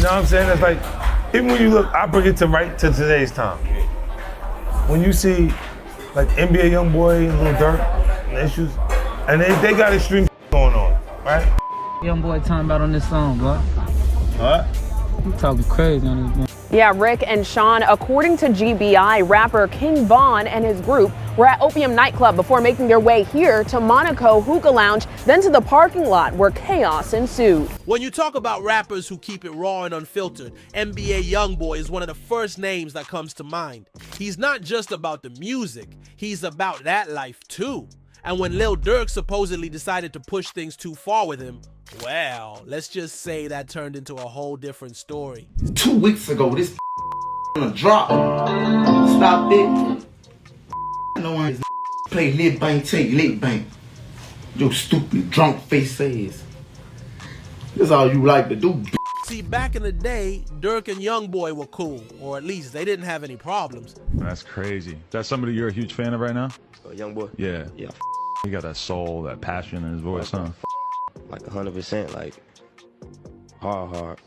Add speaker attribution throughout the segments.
Speaker 1: know what I'm saying? It's like, even when you look, I bring it to right to today's time. When you see like NBA YoungBoy and Lil Durk and issues, and they got extreme going on, right?
Speaker 2: YoungBoy talking about on this song, bro.
Speaker 1: What?
Speaker 2: You talking crazy on this, man.
Speaker 3: Yeah, Rick and Sean, according to GBI, rapper King Von and his group were at Opium nightclub before making their way here to Monaco Hookah Lounge, then to the parking lot where chaos ensued.
Speaker 4: When you talk about rappers who keep it raw and unfiltered, NBA YoungBoy is one of the first names that comes to mind. He's not just about the music, he's about that life too. And when Lil Durk supposedly decided to push things too far with him, well, let's just say that turned into a whole different story.
Speaker 5: 2 weeks ago, this on a drop. Stop it. No one play lit bang, take lit bang. Yo stupid drunk face ass. This all you like to do.
Speaker 4: See, back in the day, Durk and YoungBoy were cool, or at least they didn't have any problems.
Speaker 6: That's crazy. That's somebody you're a huge fan of right now?
Speaker 7: YoungBoy?
Speaker 6: Yeah.
Speaker 7: Yeah.
Speaker 6: He got that soul, that passion in his voice, huh?
Speaker 7: Like 100%, like hard.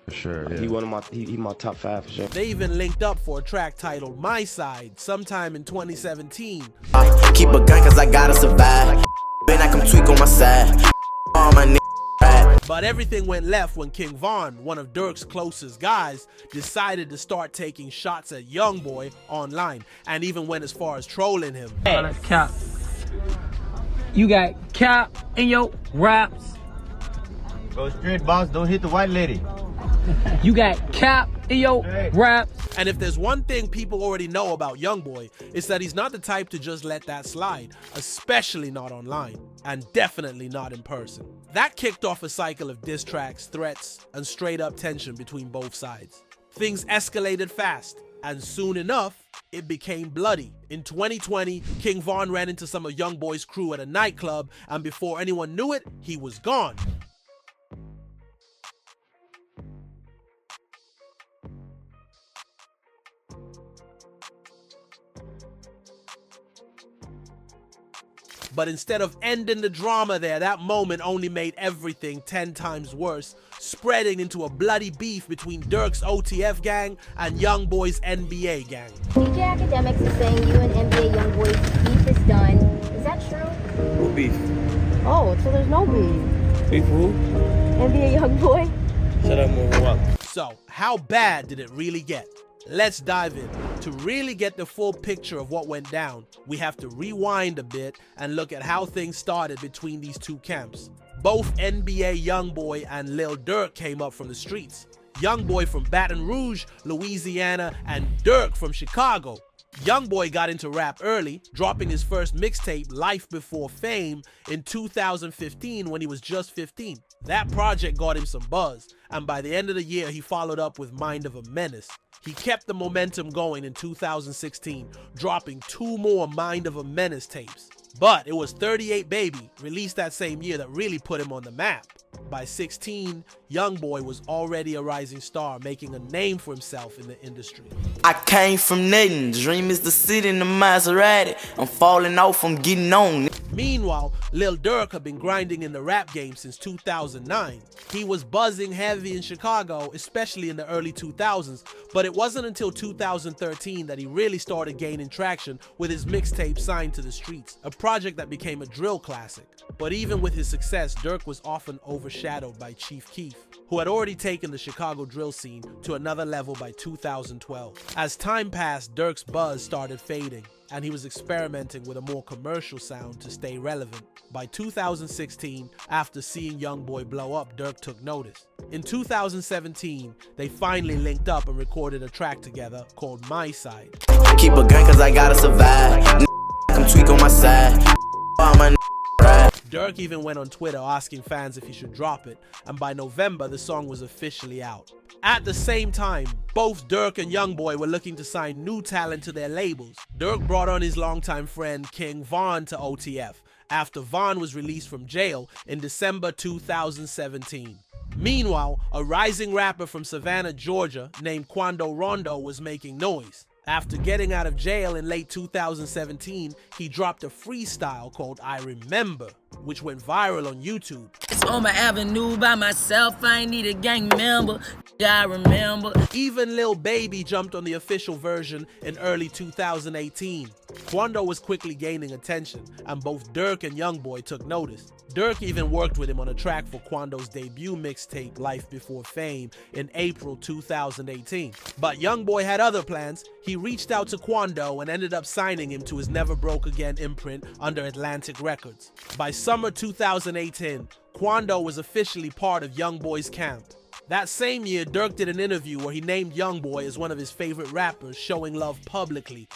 Speaker 6: For sure,
Speaker 7: Like,
Speaker 6: yeah.
Speaker 7: He my top 5 for sure.
Speaker 4: They even linked up for a track titled My Side sometime in 2017.
Speaker 8: Keep a gun cause I gotta survive. Then I come tweak on my side. All my niggas.
Speaker 4: But everything went left when King Von, one of Durk's closest guys, decided to start taking shots at YoungBoy online and even went as far as trolling him.
Speaker 2: Hey, that's cap. You got cap in your raps.
Speaker 9: Go straight, boss. Don't hit the white lady.
Speaker 2: You got cap in your raps.
Speaker 4: And if there's one thing people already know about YoungBoy, it's that he's not the type to just let that slide, especially not online, and definitely not in person. That kicked off a cycle of diss tracks, threats, and straight up tension between both sides. Things escalated fast, and soon enough, it became bloody. In 2020, King Von ran into some of YoungBoy's crew at a nightclub, and before anyone knew it, he was gone. But instead of ending the drama there, that moment only made everything 10 times worse, spreading into a bloody beef between Durk's OTF gang and YoungBoy's NBA gang.
Speaker 10: DJ Academics is saying you and NBA YoungBoy's beef is done. Is that true?
Speaker 9: Who beef?
Speaker 10: Oh, so there's no beef.
Speaker 9: Beef who?
Speaker 10: NBA YoungBoy?
Speaker 9: Shut up, move up.
Speaker 4: So, how bad did it really get? Let's dive in. To really get the full picture of what went down, we have to rewind a bit and look at how things started between these two camps. Both NBA YoungBoy and Lil Durk came up from the streets. YoungBoy from Baton Rouge, Louisiana, and Durk from Chicago. YoungBoy got into rap early, dropping his first mixtape, Life Before Fame, in 2015 when he was just 15. That project got him some buzz, and by the end of the year, he followed up with Mind of a Menace. He kept the momentum going in 2016, dropping 2 more Mind of a Menace tapes. But it was 38 Baby, released that same year, that really put him on the map. By 16, YoungBoy was already a rising star, making a name for himself in the industry.
Speaker 8: I came from nothing. Dream is the city in the Maserati. I'm falling off, I'm getting on.
Speaker 4: Meanwhile, Lil Durk had been grinding in the rap game since 2009. He was buzzing heavy in Chicago, especially in the early 2000s, but it wasn't until 2013 that he really started gaining traction with his mixtape Signed to the Streets, a project that became a drill classic. But even with his success, Durk was often overshadowed by Chief Keef, who had already taken the Chicago drill scene to another level by 2012. As time passed, Durk's buzz started fading, and he was experimenting with a more commercial sound to stay relevant. By 2016, after seeing YoungBoy blow up, Durk took notice. In 2017, they finally linked up and recorded a track together called My Side.
Speaker 8: Keep a gun cause I gotta survive. Come tweak on my side. All my ride.
Speaker 4: Durk even went on Twitter asking fans if he should drop it, and by November, the song was officially out. At the same time, both Durk and YoungBoy were looking to sign new talent to their labels. Durk brought on his longtime friend King Von to OTF after Von was released from jail in December 2017. Meanwhile, a rising rapper from Savannah, Georgia named Quando Rondo was making noise. After getting out of jail in late 2017, he dropped a freestyle called I Remember, which went viral on YouTube.
Speaker 2: It's on my avenue by myself, I ain't need a gang member. I remember.
Speaker 4: Even Lil Baby jumped on the official version in early 2018. Quando was quickly gaining attention, and both Durk and YoungBoy took notice. Durk even worked with him on a track for Quando's debut mixtape, Life Before Fame, in April 2018. But YoungBoy had other plans. He reached out to Quando and ended up signing him to his Never Broke Again imprint under Atlantic Records. By summer 2018, Quando was officially part of YoungBoy's camp. That same year, Durk did an interview where he named YoungBoy as one of his favorite rappers, showing love publicly.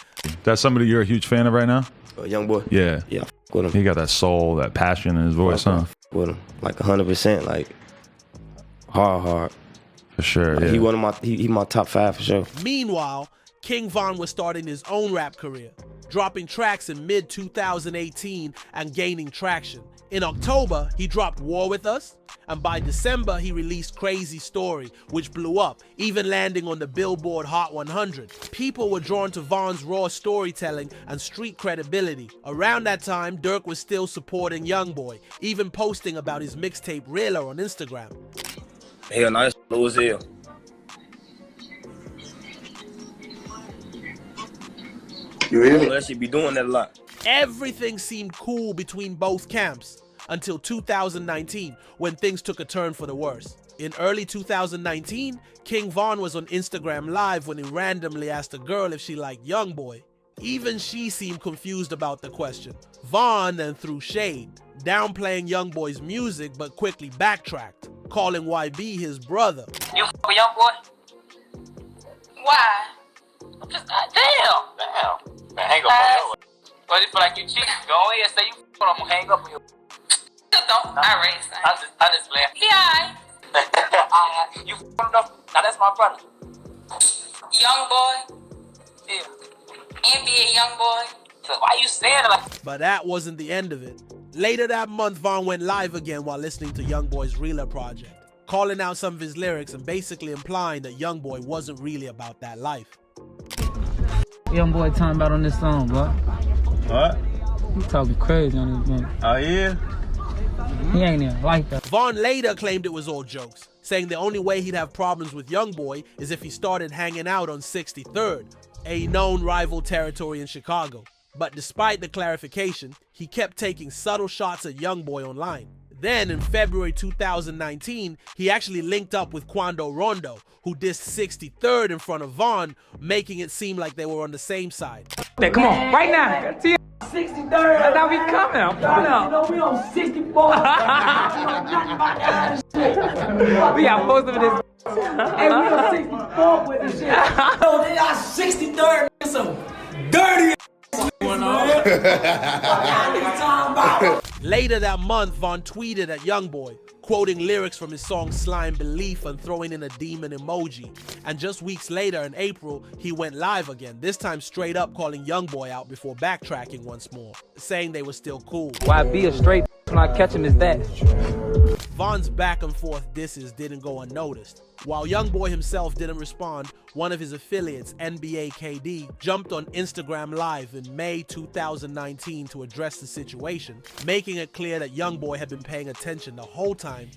Speaker 6: That's somebody you're a huge fan of right now?
Speaker 7: YoungBoy?
Speaker 6: Yeah.
Speaker 7: Yeah, I f with him.
Speaker 6: He got that soul, that passion in his voice, huh?
Speaker 7: With him, like 100%, like hard.
Speaker 6: For sure,
Speaker 7: like,
Speaker 6: yeah.
Speaker 7: He my top 5 for sure.
Speaker 4: Meanwhile, King Von was starting his own rap career, dropping tracks in mid-2018 and gaining traction. In October, he dropped War With Us, and by December, he released Crazy Story, which blew up, even landing on the Billboard Hot 100. People were drawn to Von's raw storytelling and street credibility. Around that time, Durk was still supporting YoungBoy, even posting about his mixtape Realer on Instagram.
Speaker 9: Hell, nice low as hell.
Speaker 5: You hear me?
Speaker 9: That shit be doing that a lot.
Speaker 4: Everything seemed cool between both camps until 2019, when things took a turn for the worse. In early 2019, King Von was on Instagram Live when he randomly asked a girl if she liked YoungBoy. Even she seemed confused about the question. Von then threw shade, downplaying YoungBoy's music but quickly backtracked, calling YB his brother.
Speaker 2: You f with YoungBoy? Why? Just damn. Man, hang up on you. But if like you cheat, go ahead say you f, I'm gonna hang up on you. Just don't. I just play. Yeah. You f enough. Now that's my brother. YoungBoy. Yeah. NBA YoungBoy. So why you saying it like?
Speaker 4: But that wasn't the end of it. Later that month, Von went live again while listening to YoungBoy's Realer project, calling out some of his lyrics and basically implying that YoungBoy wasn't really about that life.
Speaker 2: YoungBoy talking about on this song, bro.
Speaker 9: What?
Speaker 2: He talking crazy on this man.
Speaker 9: Oh, yeah?
Speaker 2: He ain't even like that.
Speaker 4: Von later claimed it was all jokes, saying the only way he'd have problems with YoungBoy is if he started hanging out on 63rd, a known rival territory in Chicago. But despite the clarification, he kept taking subtle shots at YoungBoy online. Then in February 2019, he actually linked up with Quando Rondo, who dissed 63rd in front of Von, making it seem like they were on the same side.
Speaker 2: Hey, come on, right now. 63rd. That's how we coming. I'm coming up. You know, we on 64. We got most of this. Hey, we on 64 with this shit. Oh, they got 63rd. Some dirty going on.
Speaker 4: Later that month, Von tweeted at YoungBoy, quoting lyrics from his song Slime Belief and throwing in a demon emoji. And just weeks later, in April, he went live again, this time straight up calling YoungBoy out before backtracking once more, saying they were still cool.
Speaker 2: Why be a straight when I catch him is that?
Speaker 4: Von's back and forth disses didn't go unnoticed. While YoungBoy himself didn't respond, one of his affiliates, NBA KD, jumped on Instagram Live in May 2019 to address the situation, making it clear that YoungBoy had been paying attention the whole time.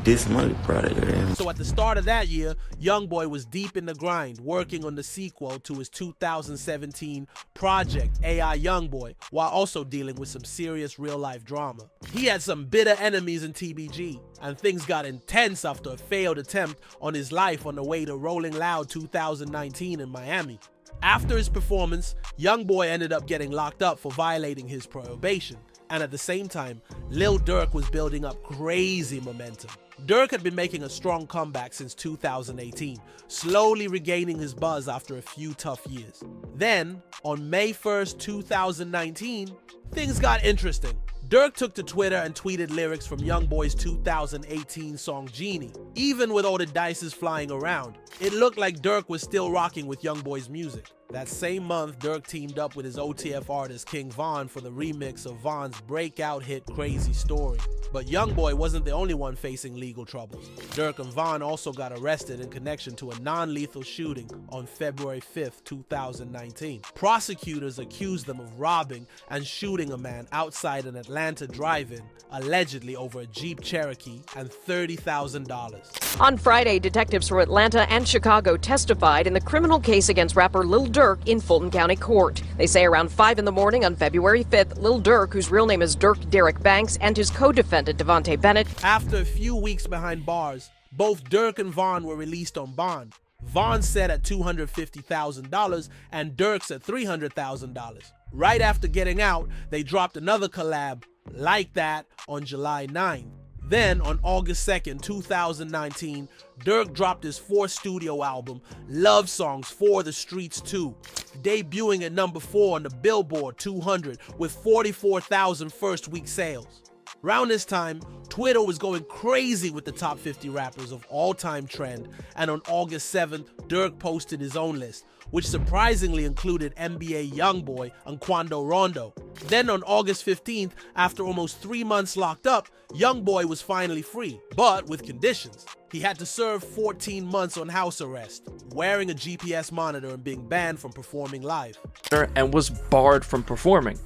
Speaker 5: This money product.
Speaker 4: So at the start of that year, YoungBoy was deep in the grind, working on the sequel to his 2017 project, AI YoungBoy, while also dealing with some serious real-life drama. He had some bitter enemies in TBG, and things got intense after a failed attempt on his life on the way to Rolling Loud 2019 in Miami. After his performance, YoungBoy ended up getting locked up for violating his probation. And at the same time, Lil Durk was building up crazy momentum. Durk had been making a strong comeback since 2018, slowly regaining his buzz after a few tough years. Then, on May 1st, 2019, things got interesting. Durk took to Twitter and tweeted lyrics from YoungBoy's 2018 song Genie. Even with all the dices flying around, it looked like Durk was still rocking with YoungBoy's music. That same month, Durk teamed up with his OTF artist King Von for the remix of Von's breakout hit Crazy Story. But YoungBoy wasn't the only one facing legal troubles. Durk and Von also got arrested in connection to a non-lethal shooting on February 5th, 2019. Prosecutors accused them of robbing and shooting a man outside an Atlanta drive-in, allegedly over a Jeep Cherokee and $30,000.
Speaker 11: On Friday, detectives from Atlanta and Chicago testified in the criminal case against rapper Lil Durk in Fulton County Court. They say around 5 in the morning on February 5th, Lil Durk, whose real name is Durk Derek Banks, and his co-defendant Devontae Bennett.
Speaker 4: After a few weeks behind bars, both Durk and Von were released on bond. Von set at $250,000 and Durk's at $300,000. Right after getting out, they dropped another collab like that on July 9th. Then, on August 2nd, 2019, Durk dropped his fourth studio album, Love Songs for the Streets 2, debuting at number 4 on the Billboard 200 with 44,000 first-week sales. Around this time, Twitter was going crazy with the top 50 rappers of all-time trend, and on August 7th, Durk posted his own list, which surprisingly included NBA YoungBoy and Quando Rondo. Then on August 15th, after almost 3 months locked up, YoungBoy was finally free, but with conditions. He had to serve 14 months on house arrest, wearing a GPS monitor and being banned from performing live.
Speaker 12: And was barred from performing.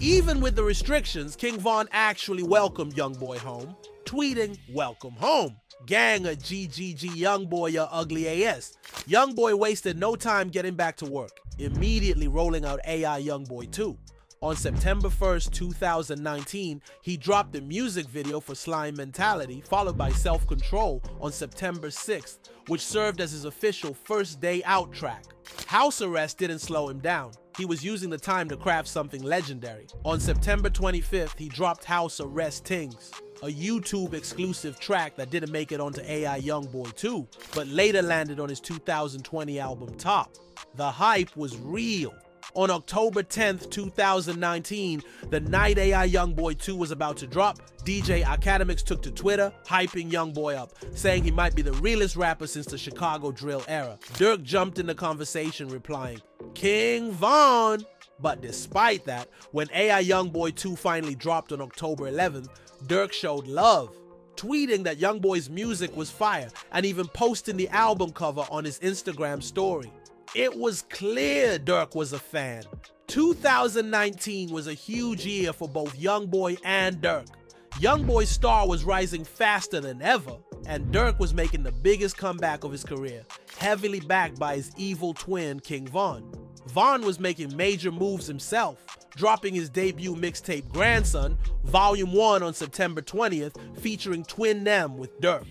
Speaker 4: Even with the restrictions, King Von actually welcomed YoungBoy home, tweeting, "Welcome home. Gang of GGG YoungBoy, ya ugly ass." YoungBoy wasted no time getting back to work, immediately rolling out AI YoungBoy 2. On September 1st, 2019, he dropped the music video for Slime Mentality, followed by Self-Control on September 6th, which served as his official first day out track. House arrest didn't slow him down. He was using the time to craft something legendary. On September 25th, he dropped House Arrest Tings, a YouTube exclusive track that didn't make it onto AI YoungBoy 2, but later landed on his 2020 album Top. The hype was real. On October 10th, 2019, the night AI YoungBoy 2 was about to drop, DJ Academics took to Twitter, hyping YoungBoy up, saying he might be the realest rapper since the Chicago drill era. Durk jumped in the conversation, replying, "King Von." But despite that, when AI YoungBoy 2 finally dropped on October 11th, Durk showed love, tweeting that YoungBoy's music was fire and even posting the album cover on his Instagram story. It was clear Durk was a fan. 2019 was a huge year for both YoungBoy and Durk. YoungBoy's star was rising faster than ever, and Durk was making the biggest comeback of his career, heavily backed by his evil twin, King Von. Von was making major moves himself, dropping his debut mixtape Grandson, Volume 1 on September 20th, featuring Twin Nem with Durk.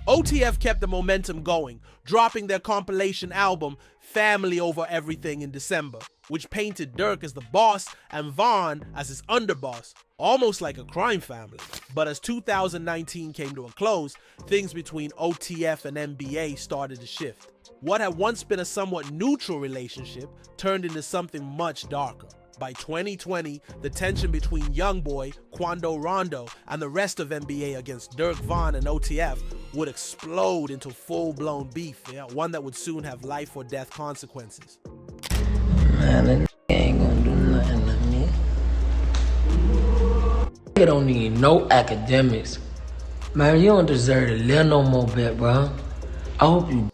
Speaker 4: OTF kept the momentum going, dropping their compilation album Family Over Everything in December, which painted Durk as the boss and Von as his underboss, almost like a crime family. But as 2019 came to a close, things between OTF and NBA started to shift. What had once been a somewhat neutral relationship turned into something much darker. By 2020, the tension between YoungBoy, Quando Rondo, and the rest of NBA against Durk, Von, and OTF would explode into full-blown beef, one that would soon have life or death consequences.
Speaker 13: Man, that ain't gonna do nothing to me. You don't need no academics. Man, you don't deserve to live no more bit, bro. I hope you.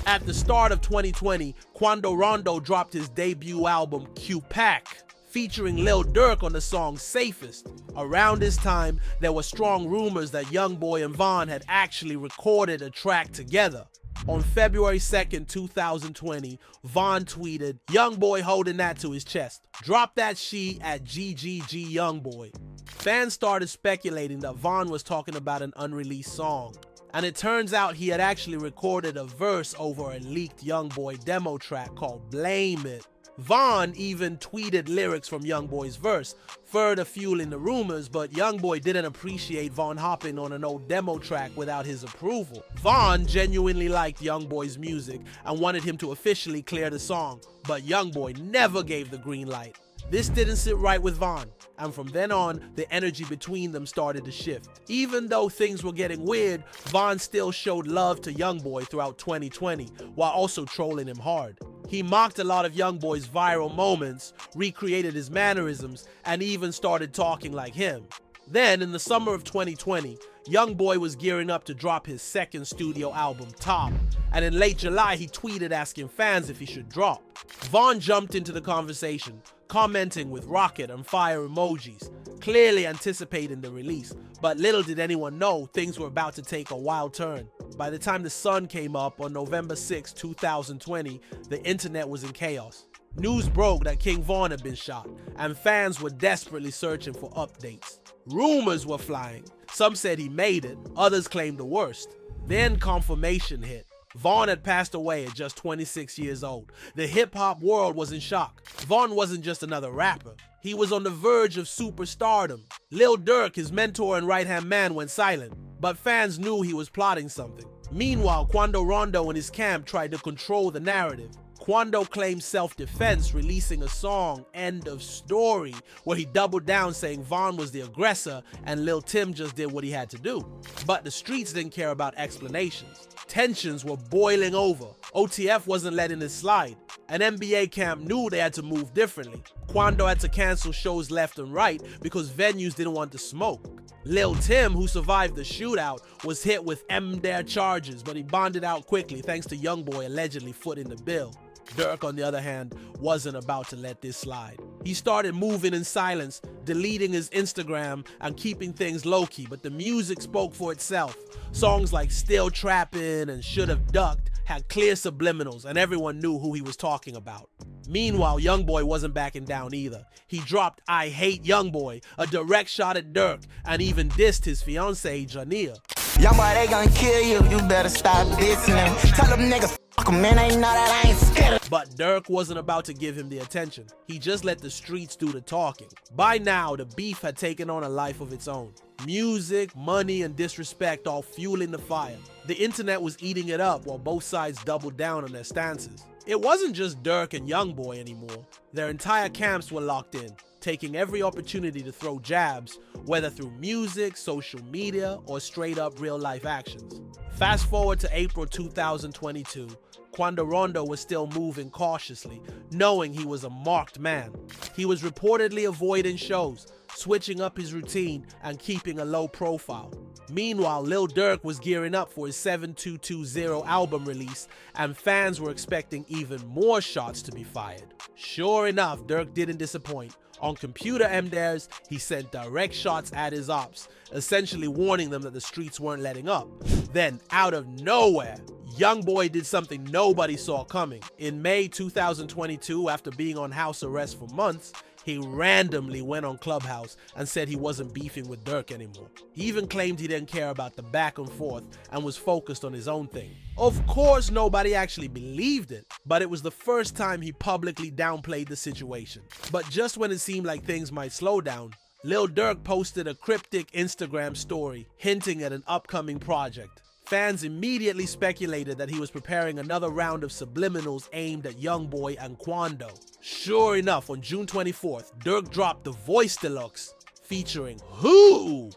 Speaker 4: At the start of 2020, Quando Rondo dropped his debut album, Q-Pack, featuring Lil Durk on the song Safest. Around this time, there were strong rumors that YoungBoy and Von had actually recorded a track together. On February 2nd, 2020, Von tweeted, "YoungBoy holding that to his chest. Drop that she at GGG YoungBoy." Fans started speculating that Von was talking about an unreleased song. And it turns out he had actually recorded a verse over a leaked YoungBoy demo track called Blame It. Von even tweeted lyrics from YoungBoy's verse, further fueling the rumors, but YoungBoy didn't appreciate Von hopping on an old demo track without his approval. Von genuinely liked YoungBoy's music and wanted him to officially clear the song, but YoungBoy never gave the green light. This didn't sit right with Von, and from then on, the energy between them started to shift. Even though things were getting weird, Von still showed love to YoungBoy throughout 2020, while also trolling him hard. He mocked a lot of YoungBoy's viral moments, recreated his mannerisms, and even started talking like him. Then, in the summer of 2020, YoungBoy was gearing up to drop his second studio album, Top, and in late July, he tweeted asking fans if he should drop. Von jumped into the conversation, commenting with rocket and fire emojis, clearly anticipating the release, but little did anyone know things were about to take a wild turn. By the time the sun came up on November 6, 2020, the internet was in chaos. News broke that King Von had been shot, and fans were desperately searching for updates. Rumors were flying. Some said he made it, others claimed the worst. Then confirmation hit. Von had passed away at just 26 years old. The hip-hop world was in shock. Von wasn't just another rapper. He was on the verge of superstardom. Lil Durk, his mentor and right-hand man, went silent, but fans knew he was plotting something. Meanwhile, Quando Rondo and his camp tried to control the narrative. Quando claimed self-defense, releasing a song, End of Story, where he doubled down saying Von was the aggressor and Lil Tim just did what he had to do. But the streets didn't care about explanations. Tensions were boiling over. OTF wasn't letting it slide. An NBA camp knew they had to move differently. Quando had to cancel shows left and right because venues didn't want to smoke. Lil Tim, who survived the shootout, was hit with MDR charges, but he bonded out quickly thanks to YoungBoy allegedly footing the bill. Durk, on the other hand, wasn't about to let this slide. He started moving in silence, deleting his Instagram and keeping things low-key, but the music spoke for itself. Songs like Still Trappin' and Should've Ducked had clear subliminals, and everyone knew who he was talking about. Meanwhile, YoungBoy wasn't backing down either. He dropped I Hate YoungBoy, a direct shot at Durk, and even dissed his fiancée, Jania.
Speaker 8: Young boy, they gon' kill you. You better stop dissing them. Tell them niggas, fuck 'em, man. Ain't know that I ain't scared.
Speaker 4: But Durk wasn't about to give him the attention. He just let the streets do the talking. By now, the beef had taken on a life of its own. Music, money, and disrespect all fueling the fire. The internet was eating it up while both sides doubled down on their stances. It wasn't just Durk and YoungBoy anymore. Their entire camps were locked in, taking every opportunity to throw jabs, whether through music, social media, or straight up real life actions. Fast forward to April 2022, Quando Rondo was still moving cautiously, knowing he was a marked man. He was reportedly avoiding shows, switching up his routine, and keeping a low profile. Meanwhile, Lil Durk was gearing up for his 7220 album release, and fans were expecting even more shots to be fired. Sure enough, Durk didn't disappoint. On computer MDARs, he sent direct shots at his ops, essentially warning them that the streets weren't letting up. Then, out of nowhere, YoungBoy did something nobody saw coming. In May 2022, after being on house arrest for months, he randomly went on Clubhouse and said he wasn't beefing with Durk anymore. He even claimed he didn't care about the back and forth and was focused on his own thing. Of course, nobody actually believed it, but it was the first time he publicly downplayed the situation. But just when it seemed like things might slow down, Lil Durk posted a cryptic Instagram story hinting at an upcoming project. Fans immediately speculated that he was preparing another round of subliminals aimed at YoungBoy and Quando. Sure enough, on June 24th, Durk dropped The Voice Deluxe, featuring Who?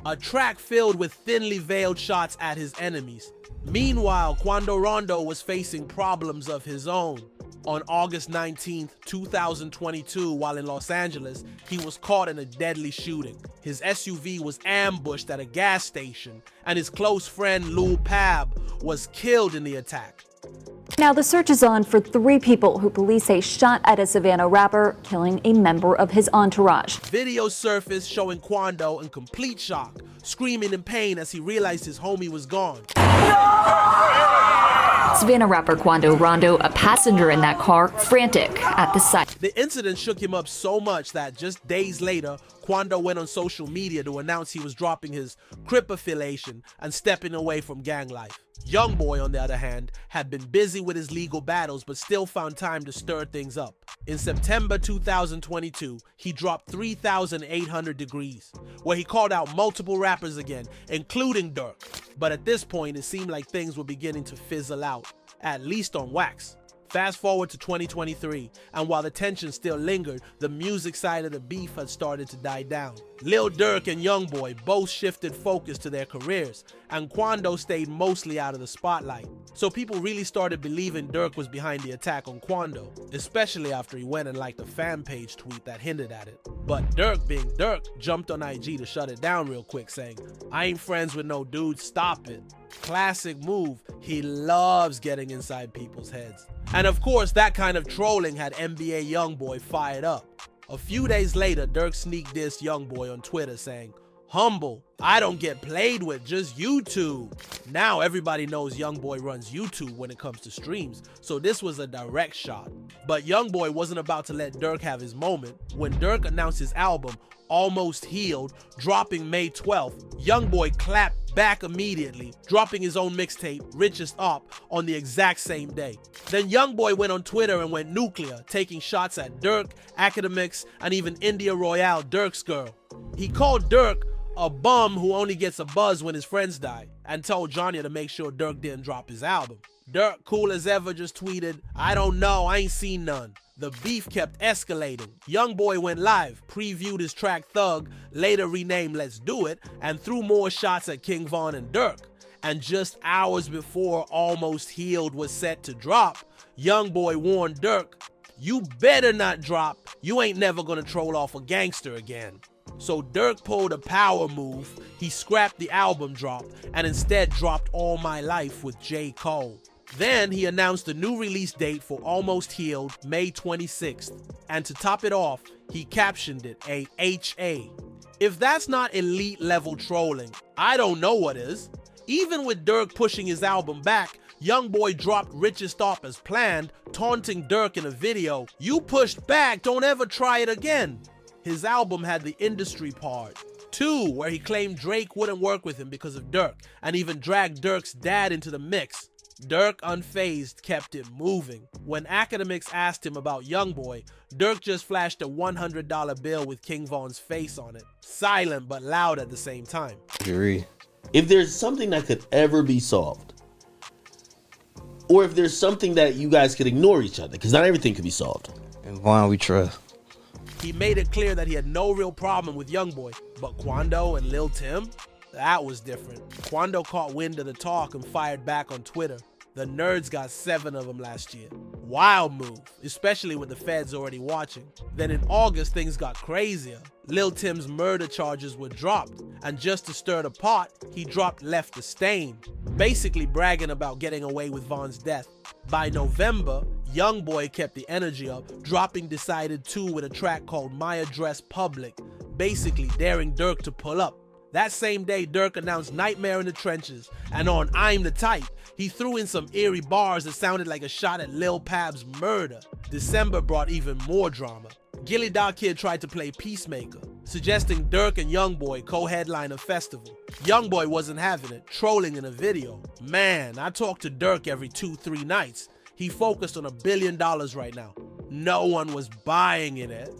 Speaker 4: A track filled with thinly veiled shots at his enemies. Meanwhile, Quando Rondo was facing problems of his own. On August 19th, 2022, while in Los Angeles, he was caught in a deadly shooting. His SUV was ambushed at a gas station, and his close friend Lil Pab was killed in the attack.
Speaker 14: Now the search is on for 3 people who police say shot at a Savannah rapper, killing a member of his entourage.
Speaker 4: Videos surfaced showing Quando in complete shock, screaming in pain as he realized his homie was gone.
Speaker 14: Savannah rapper Quando Rondo, a passenger in that car, frantic at the sight.
Speaker 4: The incident shook him up so much that just days later, Quando went on social media to announce he was dropping his Crip affiliation and stepping away from gang life. YoungBoy, on the other hand, had been busy with his legal battles but still found time to stir things up. In September 2022, he dropped 3,800 Degrees, where he called out multiple rappers again, including Durk. But at this point, it seemed like things were beginning to fizzle out, at least on wax. Fast forward to 2023, and while the tension still lingered, the music side of the beef had started to die down. Lil Durk and YoungBoy both shifted focus to their careers, and Quando stayed mostly out of the spotlight. So people really started believing Durk was behind the attack on Quando, especially after he went and liked a fan page tweet that hinted at it. But Durk, being Durk, jumped on IG to shut it down real quick, saying, "I ain't friends with no dude, stop it." Classic move. He loves getting inside people's heads. And of course, that kind of trolling had NBA YoungBoy fired up. A few days later, Durk sneak dissed YoungBoy on Twitter saying, "Humble, I don't get played with, just YouTube." Now everybody knows YoungBoy runs YouTube when it comes to streams, so this was a direct shot. But YoungBoy wasn't about to let Durk have his moment. When Durk announced his album, Almost Healed, dropping May 12th, YoungBoy clapped back immediately, dropping his own mixtape, Richest Op, on the exact same day. Then YoungBoy went on Twitter and went nuclear, taking shots at Durk, Academics, and even India Royale, Durk's girl. He called Durk a bum who only gets a buzz when his friends die, and told Johnny to make sure Durk didn't drop his album. Durk, cool as ever, just tweeted, "I don't know, I ain't seen none." The beef kept escalating. YoungBoy went live, previewed his track Thug, later renamed Let's Do It, and threw more shots at King Von and Durk. And just hours before Almost Healed was set to drop, YoungBoy warned Durk, "You better not drop, you ain't never gonna troll off a gangster again." So Durk pulled a power move. He scrapped the album drop and instead dropped All My Life with J. Cole. Then he announced a new release date for Almost Healed, May 26th. And to top it off, he captioned it a HA. If that's not elite level trolling, I don't know what is. Even with Durk pushing his album back, YoungBoy dropped Richest Op as planned, taunting Durk in a video, "You pushed back, don't ever try it again." His album had the industry part, too, where he claimed Drake wouldn't work with him because of Durk, and even dragged Durk's dad into the mix. Durk, unfazed, kept it moving. When Academics asked him about YoungBoy, Durk just flashed a $100 bill with King Von's face on it. Silent but loud at the same time.
Speaker 15: If there's something that could ever be solved, or if there's something that you guys could ignore each other, because not everything could be solved.
Speaker 16: And Von we trust.
Speaker 4: He made it clear that he had no real problem with YoungBoy, but Quando and Lil Tim? That was different. Quando caught wind of the talk and fired back on Twitter. The nerds got 7 of them last year. Wild move, especially with the feds already watching. Then in August, things got crazier. Lil Tim's murder charges were dropped, and just to stir the pot, he dropped Left the Stain, basically bragging about getting away with Von's death. By November, YoungBoy kept the energy up, dropping Decided 2 with a track called My Address Public, basically daring Durk to pull up. That same day, Durk announced Nightmare in the Trenches, and on I'm the Type, he threw in some eerie bars that sounded like a shot at Lil Pab's murder. December brought even more drama. Gilly Dot Kid tried to play Peacemaker, suggesting Durk and YoungBoy co-headline a festival. YoungBoy wasn't having it, trolling in a video. "Man, I talk to Durk every 2-3 nights. He focused on $1 billion right now." No one was buying it.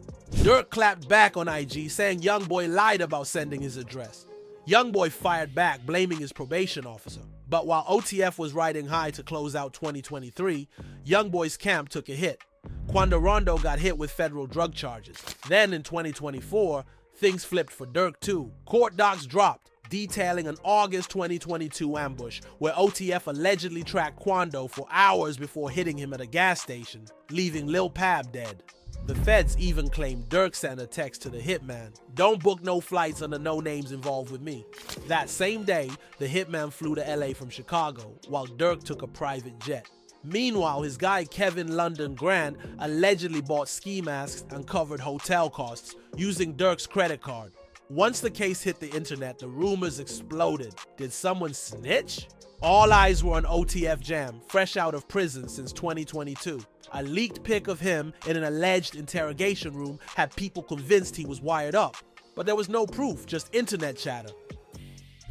Speaker 4: Durk clapped back on IG, saying YoungBoy lied about sending his address. YoungBoy fired back, blaming his probation officer. But while OTF was riding high to close out 2023, YoungBoy's camp took a hit. Quando Rondo got hit with federal drug charges. Then in 2024, things flipped for Durk too. Court docs dropped, detailing an August 2022 ambush where OTF allegedly tracked Quando for hours before hitting him at a gas station, leaving Lil Pab dead. The feds even claimed Durk sent a text to the hitman, "Don't book no flights under no names involved with me." That same day, the hitman flew to LA from Chicago, while Durk took a private jet. Meanwhile, his guy Kevin London Grant allegedly bought ski masks and covered hotel costs using Durk's credit card. Once the case hit the internet, the rumors exploded. Did someone snitch? All eyes were on OTF Jam, fresh out of prison since 2022. A leaked pic of him in an alleged interrogation room had people convinced he was wired up. But there was no proof, just internet chatter.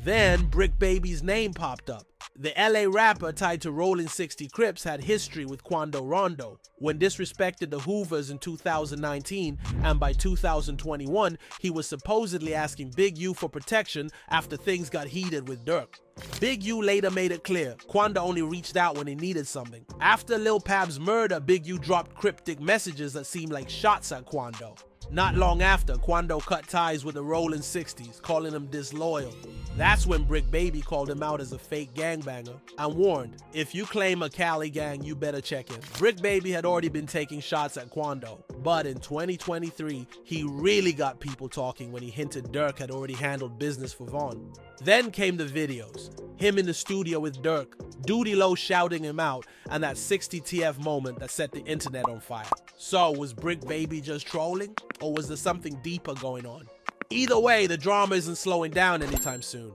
Speaker 4: Then Brick Baby's name popped up. The LA rapper tied to Rollin' 60 Crips had history with Quando Rondo. When disrespected the Hoovers in 2019, and by 2021, he was supposedly asking Big U for protection after things got heated with Durk. Big U later made it clear Quando only reached out when he needed something. After Lil Pab's murder, Big U dropped cryptic messages that seemed like shots at Quando. Not long after, Quando cut ties with the Rollin' 60s, calling him disloyal. That's when Brick Baby called him out as a fake gangbanger and warned, if you claim a Cali gang, you better check in. Brick Baby had already been taking shots at Quando, but in 2023, he really got people talking when he hinted Durk had already handled business for Vaughn. Then came the videos, him in the studio with Durk, Duty Low shouting him out, and that 60 TF moment that set the internet on fire. So was Brick Baby just trolling, or was there something deeper going on? Either way, the drama isn't slowing down anytime soon.